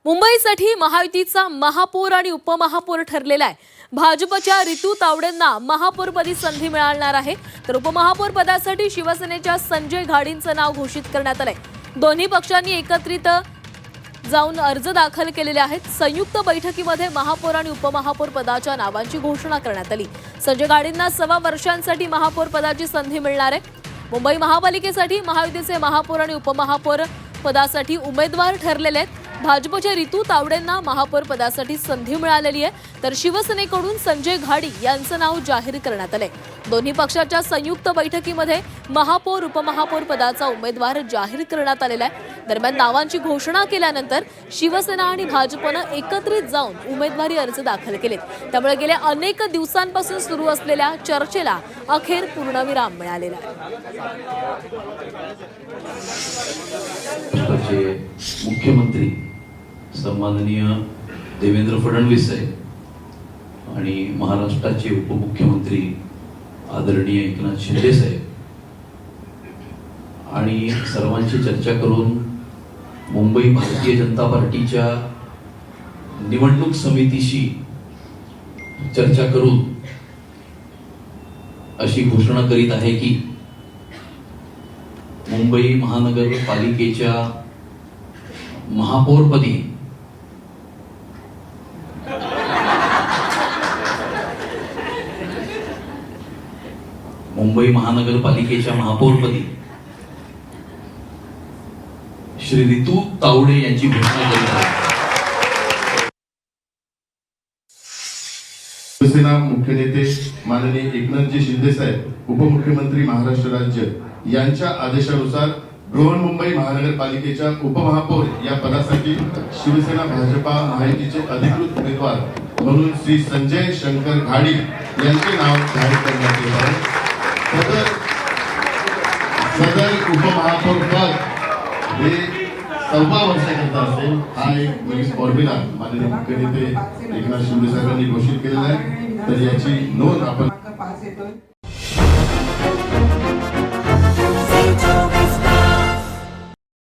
मुंबईसाठी महायुतीचा महापौर आणि उपमहापौर ठरलेला आहे। भाजपच्या रितू तावडेंना महापौरपदी संधी मिळणार आहे, तर उपमहापौर पदासाठी शिवसेनेच्या संजय घाडींचं नाव घोषित करण्यात आलंय। दोन्ही पक्षांनी एकत्रित जाऊन अर्ज दाखल केलेले आहेत। संयुक्त बैठकीमध्ये महापौर आणि उपमहापौर पदाच्या नावांची घोषणा करण्यात आली। संजय घाडींना 6 वर्षांसाठी महापौर पदाची संधी मिळणार आहे। मुंबई महापालिकेसाठी महायुतीचे महापौर आणि उपमहापौर पदासाठी उमेदवार ठरलेले आहेत। भाजपच्या रितू तावडेंना महापौर पदासाठी संधी मिळालेली आहे, तर शिवसेनेकडून संजय घाडी यांचं नाव जाहीर करण्यात आलंय। दोन्ही पक्षाच्या संयुक्त बैठकीमध्ये महापौर उपमहापौर पदाचा उमेदवार जाहीर करण्यात आलेला आहे। दरम्यान नावांची घोषणा केल्यानंतर शिवसेना आणि भाजपनं एकत्रित जाऊन उमेदवारी अर्ज दाखल केलेत। त्यामुळे गेल्या अनेक दिवसांपासून सुरू असलेल्या चर्चेला अखेर पूर्णविराम मिळालेला आहे। मुख्यमंत्री सन्माननीय देवेंद्र फडणवीस साहेब आणि महाराष्ट्राचे उपमुख्यमंत्री आदरणीय एकनाथ शिंदे साहेब आणि सर्वांची चर्चा करून मुंबई भारतीय जनता पार्टीच्या निवडणूक समितीशी चर्चा करून अशी घोषणा करीत आहे की मुंबई महानगरपालिकेच्या महापौरपदी महापौरपदी श्री रितू तावडे यांची घोषणा करीत आहे। शिवसेना मुख्य नेते माननीय एकनाथजी शिंदे साहेब उपमुख्यमंत्री महाराष्ट्र राज्य यांच्या आदेशानुसार बृहन्मुंबई महानगरपालिकेच्या उपमहापौर या पदासाठी शिवसेना भाजपा महायुतीचे अधिकृत उमेदवार म्हणून श्री संजय शंकर घाडी यांचे नाव जाहीर करण्यात येत आहे। सदर उपमहापौर पद हे 14 वर्षाकरता असेल, हा एक नवीन फॉर्म्युला माननीय मुख्य नेते एकनाथ शिंदे साहेबांनी घोषित केलेला आहे। तर याची नोंद आपण